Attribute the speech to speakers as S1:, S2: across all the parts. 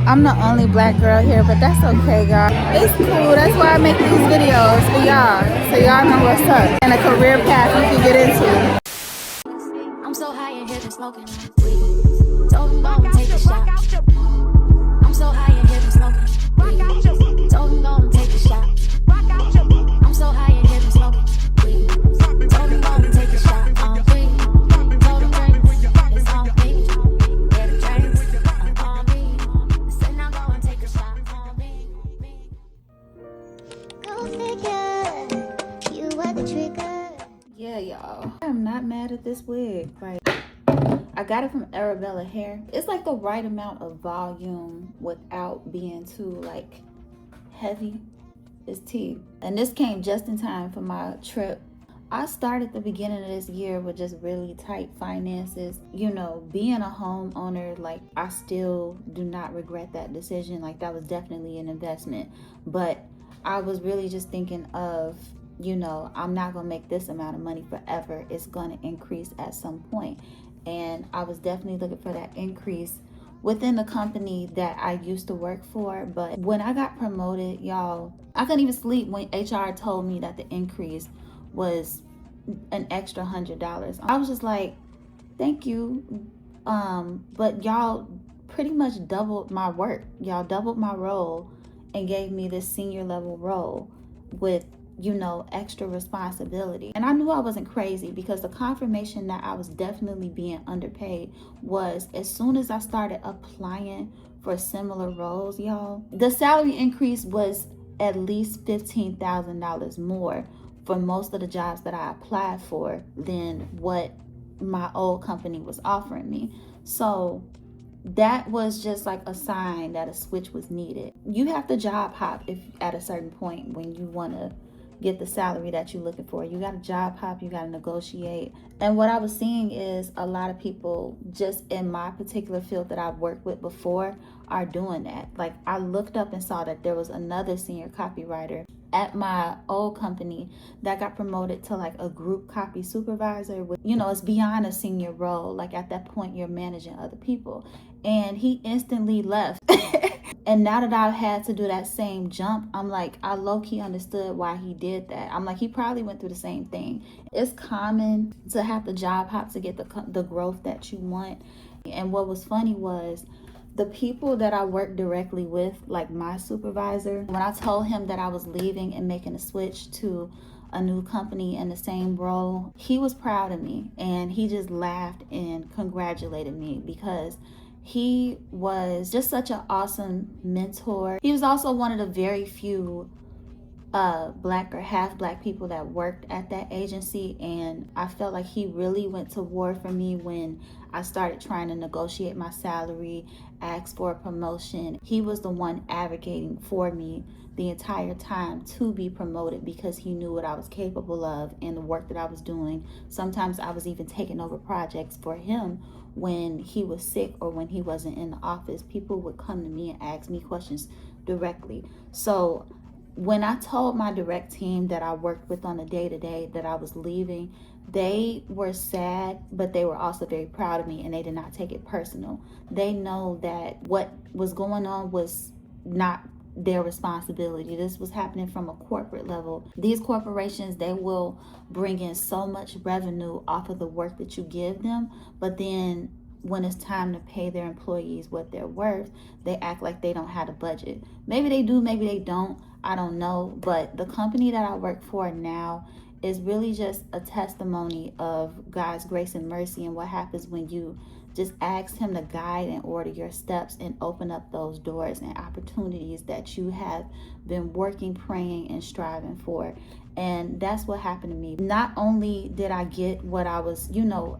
S1: I'm the only black girl here, but that's okay, y'all. It's cool. That's why I make these videos for y'all, so y'all know what's up and a career path you can get into.
S2: I'm so high in here just smoking weed. Told him gon' take a shot. I'm so high in here just smoking weed. Told him gon' take a shot. I'm so high in here just smoking weed. Told him gon' take a shot on weed. Told him drinks, it's on me. Yeah, the drinks on me. Said now go and take a shot on me.
S3: Go figure, you are the trigger.
S1: Yeah, y'all. I'm not mad at this wig. Like, I got it from Arabella Hair. It's like the right amount of volume without being too like heavy. It's tea. And this came just in time for my trip. I started the beginning of this year with just really tight finances. You know, being a homeowner, like, I still do not regret that decision. Like, that was definitely an investment. But I was really just thinking of, you know, I'm not going to make this amount of money forever. It's going to increase at some point. And I was definitely looking for that increase within the company that I used to work for. But when I got promoted, y'all, I couldn't even sleep when HR told me that the increase was an extra $100. I was just like, thank you. But y'all pretty much doubled my work. Y'all doubled my role and gave me this senior level role with, you know, extra responsibility. And I knew I wasn't crazy because the confirmation that I was definitely being underpaid was as soon as I started applying for similar roles, y'all. The salary increase was at least $15,000 more for most of the jobs that I applied for than what my old company was offering me. So that was just like a sign that a switch was needed. You have to job hop if at a certain point when you want to get the salary that you're looking for. You got to job hop, you got to negotiate. And what I was seeing is a lot of people just in my particular field that I've worked with before are doing that. Like, I looked up and saw that there was another senior copywriter at my old company that got promoted to like a group copy supervisor. You know, it's beyond a senior role. Like, at that point you're managing other people. And he instantly left. And now that I've had to do that same jump, I'm like, I low-key understood why he did that. I'm like, he probably went through the same thing. It's common to have the job hop to get the growth that you want. And what was funny was the people that I worked directly with, like my supervisor, when I told him that I was leaving and making a switch to a new company in the same role, he was proud of me and he just laughed and congratulated me because he was just such an awesome mentor. He was also one of the very few black or half black people that worked at that agency, and I felt like he really went to war for me when I started trying to negotiate my salary, ask for a promotion. He was the one advocating for me the entire time to be promoted because he knew what I was capable of and the work that I was doing. Sometimes I was even taking over projects for him when he was sick or when he wasn't in the office. People would come to me and ask me questions directly. So when I told my direct team that I worked with on a day-to-day that I was leaving, they were sad, but they were also very proud of me, and they did not take it personal. They know that what was going on was not their responsibility. This was happening from a corporate level. These corporations, they will bring in so much revenue off of the work that you give them, but then when it's time to pay their employees what they're worth, they act like they don't have a budget. Maybe they do, maybe they don't, I don't know. But the company that I work for now is really just a testimony of God's grace and mercy and what happens when you just ask him to guide and order your steps and open up those doors and opportunities that you have been working, praying, and striving for. And that's what happened to me. Not only did I get what I was,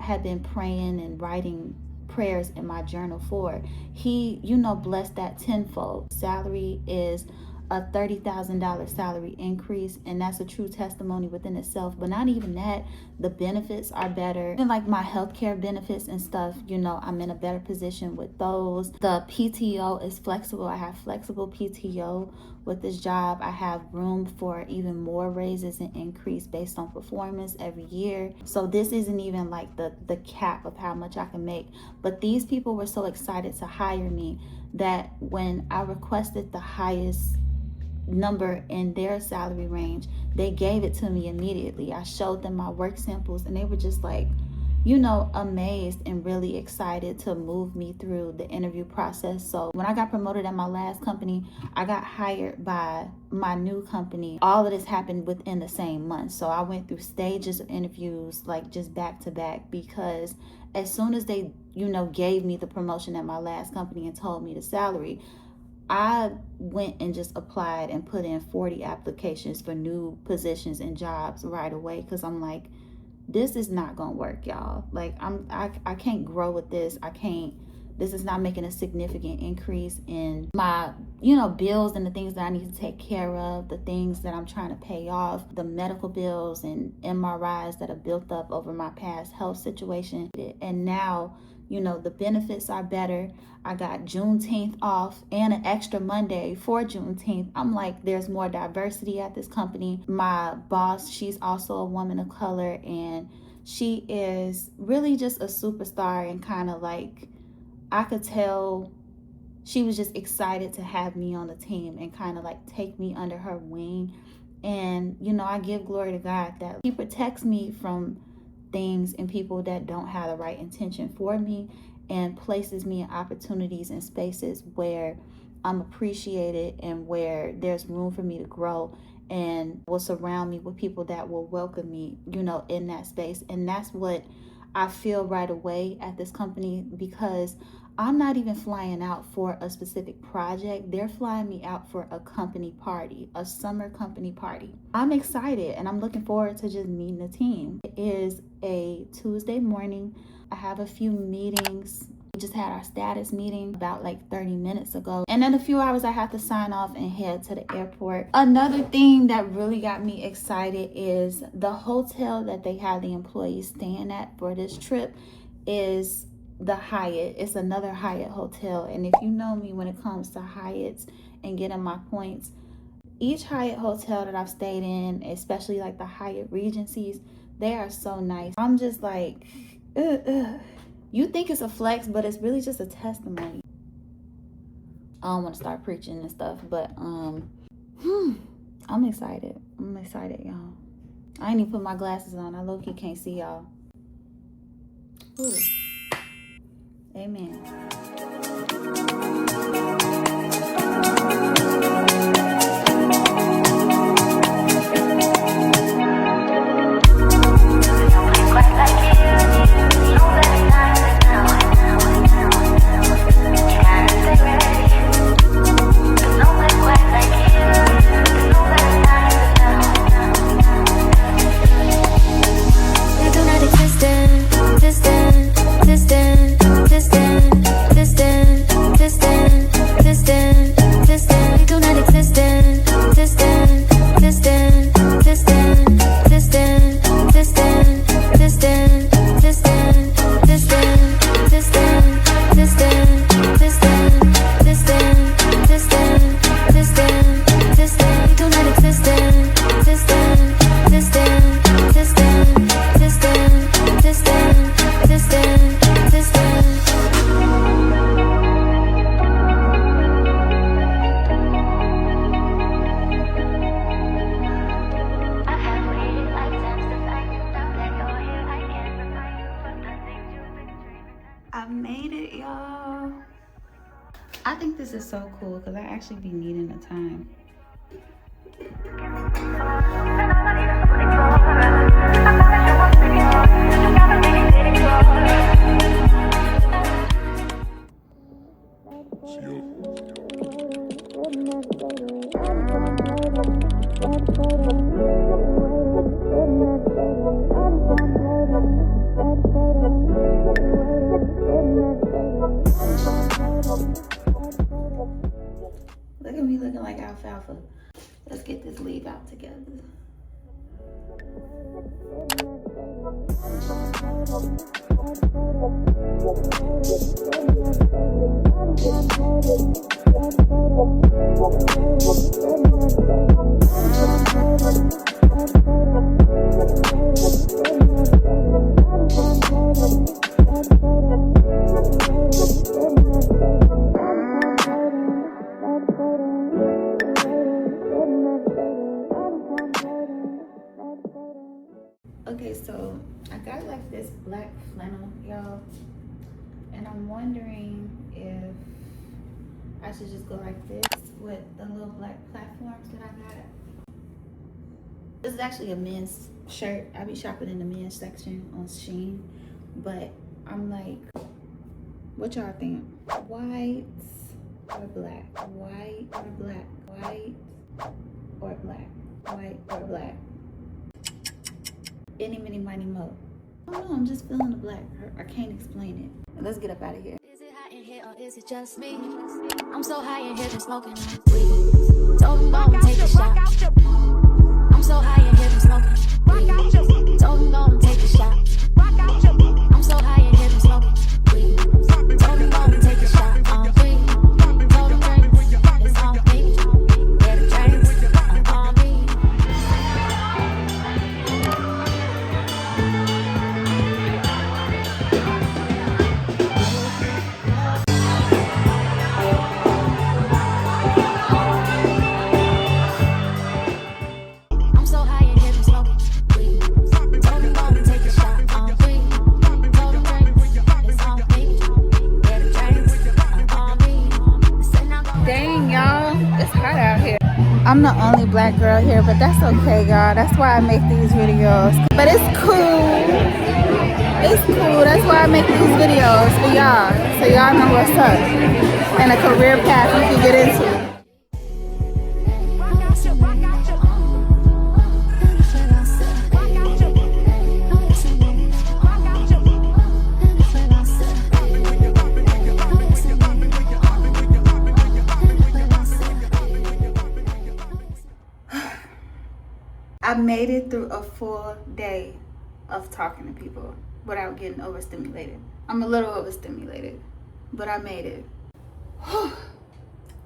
S1: had been praying and writing prayers in my journal for, he, blessed that tenfold. Salary is a $30,000 salary increase, and that's a true testimony within itself. But not even that, the benefits are better, and like my healthcare benefits and stuff, you know, I'm in a better position with those. The PTO is flexible. I have flexible PTO with this job. I have room for even more raises and increase based on performance every year. So this isn't even like the cap of how much I can make. But these people were so excited to hire me that when I requested the highest number in their salary range, they gave it to me immediately. I showed them my work samples and they were just like, you know, amazed and really excited to move me through the interview process. So when I got promoted at my last company, I got hired by my new company. All of this happened within the same month. So I went through stages of interviews, like just back to back, because as soon as they, you know, gave me the promotion at my last company and told me the salary, I went and just applied and put in 40 applications for new positions and jobs right away, because I'm like, this is not gonna work, y'all. Like I can't grow with this. This is not making a significant increase in my, you know, bills and the things that I need to take care of, the things that I'm trying to pay off, the medical bills and MRIs that have built up over my past health situation. And now, you know, the benefits are better. I got Juneteenth off and an extra Monday for Juneteenth. I'm like, there's more diversity at this company. My boss, she's also a woman of color, and she is really just a superstar, and kind of like, I could tell she was just excited to have me on the team and kind of like take me under her wing. And, you know, I give glory to God that He protects me from things and people that don't have the right intention for me, and places me in opportunities and spaces where I'm appreciated and where there's room for me to grow, and will surround me with people that will welcome me, you know, in that space. And that's what I feel right away at this company, because I'm not even flying out for a specific project. They're flying me out for a company party, a summer company party. I'm excited and I'm looking forward to just meeting the team. It is a Tuesday morning. I have a few meetings. We just had our status meeting about like 30 minutes ago. And in a few hours, I have to sign off and head to the airport. Another thing that really got me excited is the hotel that they have the employees staying at for this trip is the Hyatt. It's another Hyatt hotel. And if you know me, when it comes to Hyatts and getting my points, each Hyatt hotel that I've stayed in, especially like the Hyatt Regencies, they are so nice. I'm just like, You think it's a flex, but it's really just a testimony. I don't want to start preaching and stuff, but I'm excited. I'm excited, y'all. I ain't even put my glasses on. I low-key can't see y'all. Ooh. Amen. I made it, y'all. I think this is so cool because I actually be needing the time. Look at me looking like alfalfa. Let's get this leave out together. Okay, so I got like this black flannel, y'all, and I'm wondering if I should just go like this with the little black platforms that I got. This is actually a men's shirt. I be shopping in the men's section on Shein, but I'm like, what y'all think? White or black? White or black? White or black? White or black? Any, mini, miny, mo. I don't know, I'm just feeling the black. I can't explain it. Let's get up out of here.
S2: Is it hot in here or is it just me? I'm so high in here, been smoking on weed. Told him gon' take a shot. I'm so high in here, been smoking weed. Told him gon' take a shot. I'm so high in here, been smoking weed. Told him gon' take a shot on weed. Told him drinks, it's on me. Yeah, the drinks are on me. I'm so high in here, been smoking weed. Told him gon' take a shot on weed. Told him drinks, it's on me. Yeah, the drinks are on me. Said now go.
S1: Dang, y'all, it's hot out here. I'm the only black girl here, but that's okay, y'all. That's why I make these videos. But it's cool. It's cool. That's why I make these videos for y'all, so y'all know what's up and a career path you can get into. I made it through a full day of talking to people without getting overstimulated. I'm a little overstimulated, but I made it.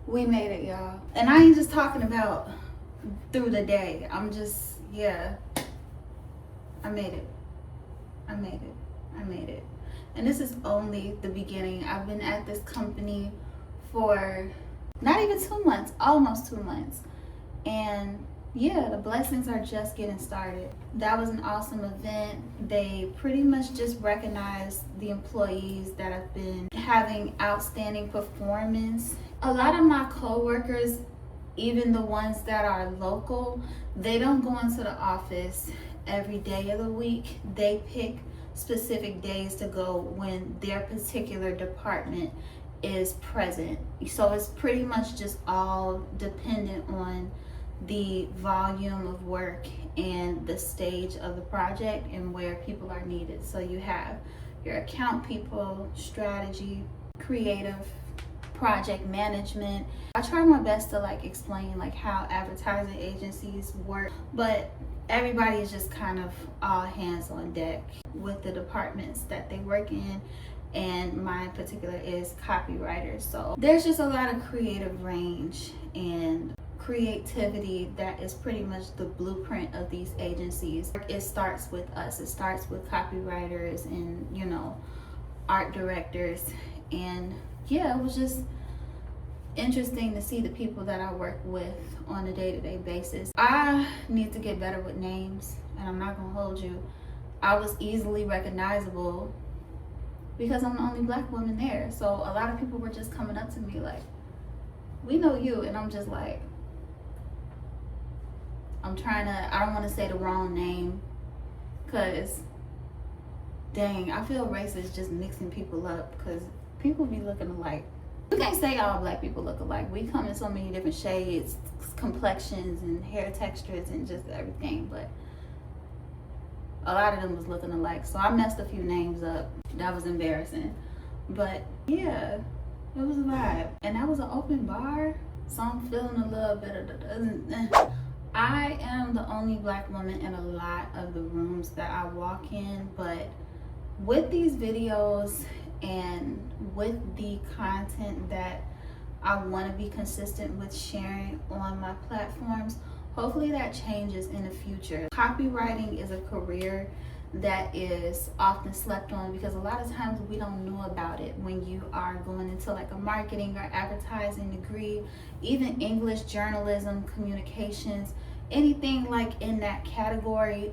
S1: We made it, y'all. And I ain't just talking about through the day. I'm just, yeah. I made it. I made it. I made it. And this is only the beginning. I've been at this company for not even 2 months, almost 2 months. And yeah, the blessings are just getting started. That was an awesome event. They pretty much just recognized the employees that have been having outstanding performance. A lot of my coworkers, even the ones that are local, they don't go into the office every day of the week. They pick specific days to go when their particular department is present. So it's pretty much just all dependent on the volume of work and the stage of the project and where people are needed. So you have your account people, strategy, creative, project management. I try my best to like explain like how advertising agencies work, but everybody is just kind of all hands on deck with the departments that they work in, and my particular is copywriter. So there's just a lot of creative range and creativity that is pretty much the blueprint of these agencies. It starts with us. It starts with copywriters and, you know, art directors. And yeah, it was just interesting to see the people that I work with on a day-to-day basis. I need to get better with names, and I'm not gonna hold you. I was easily recognizable because I'm the only black woman there. So a lot of people were just coming up to me like, we know you. And I'm just like, I don't want to say the wrong name, because dang, I feel racist just mixing people up, because people be looking alike. You can't say all black people look alike. We come in so many different shades, complexions, and hair textures, and just everything, but a lot of them was looking alike. So I messed a few names up. That was embarrassing. But yeah, It was a vibe. And that was an open bar, so I'm feeling a little bit of the... I am the only Black woman in a lot of the rooms that I walk in, but with these videos and with the content that I want to be consistent with sharing on my platforms, hopefully that changes in the future. Copywriting is a career that is often slept on because a lot of times we don't know about it when you are going into like a marketing or advertising degree, even English, journalism, communications, anything like in that category.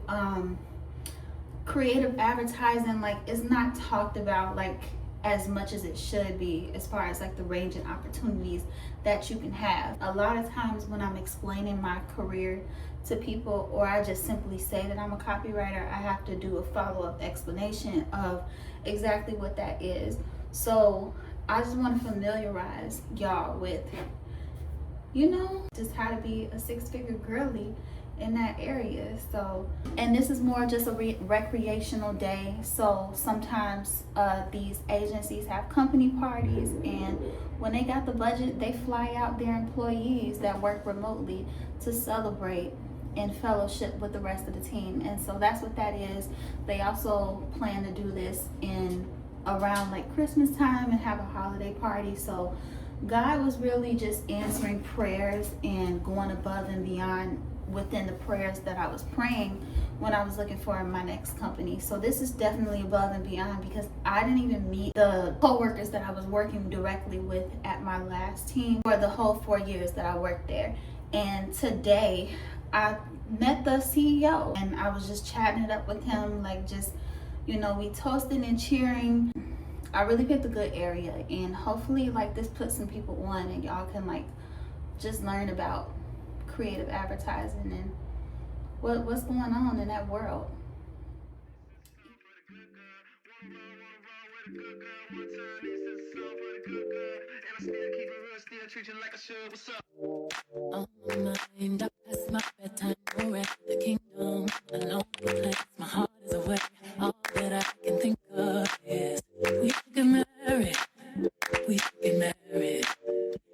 S1: Creative advertising, like, is not talked about like as much as it should be as far as like the range and opportunities that you can have. A lot of times when I'm explaining my career to people, or I just simply say that I'm a copywriter, I have to do a follow-up explanation of exactly what that is. So I just want to familiarize y'all with, you know, just how to be a six-figure girly in that area. So, and this is more just a recreational day. So sometimes these agencies have company parties, and when they got the budget, they fly out their employees that work remotely to celebrate and fellowship with the rest of the team. And so that's what that is. They also plan to do this in around like Christmas time and have a holiday party. So God was really just answering prayers and going above and beyond within the prayers that I was praying when I was looking for my next company. So this is definitely above and beyond, because I didn't even meet the co-workers that I was working directly with at my last team for the whole 4 years that I worked there. And today I met the CEO and I was just chatting it up with him, like, just, you know, we toasting and cheering. I really picked a good area, and hopefully like this puts some people on and y'all can like just learn about creative advertising and what's going on in that world.
S2: On my mind, I pass my bedtime, no rest, the kingdom, a lonely place, my heart is away. All that I can think of is we should get married, we should get married.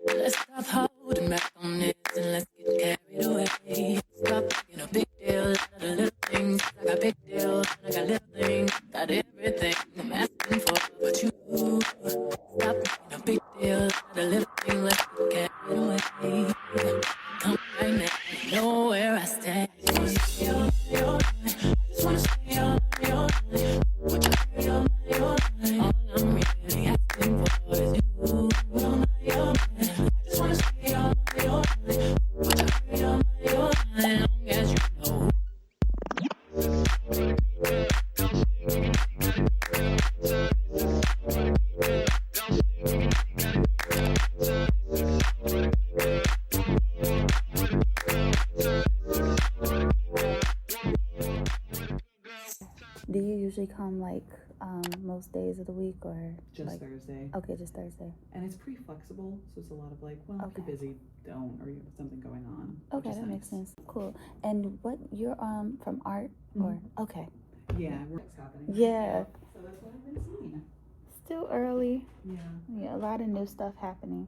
S2: Let's stop holding back on this and let's get carried away. Stop making a big deal out of the little things. I got big deals and I got little things. Got everything I'm asking for, but you stop making a big deal out of the little things. Let's get carried away. Come right now, you know where I stand. I just wanna stay on your mind. I just wanna stay on your mind. Would you stay on your mind? All I'm really asking for is you. On your mind. I just wanna stay on your mind. Would you stay on your mind? Long as you know.
S1: Do you usually come like most days of the week, or
S4: Just
S1: like
S4: Thursday.
S1: Okay, just Thursday.
S4: And it's pretty flexible, so it's a lot of like, well, if
S1: Okay.
S4: you're busy, don't, or you have something going on.
S1: Okay,
S4: which is
S1: that makes
S4: nice.
S1: sense. Cool. And what, you're from art or okay.
S4: Yeah, work's happening.
S1: Yeah.
S4: So that's what I've been seeing.
S1: Still early.
S4: Yeah.
S1: Yeah, a lot of new stuff happening.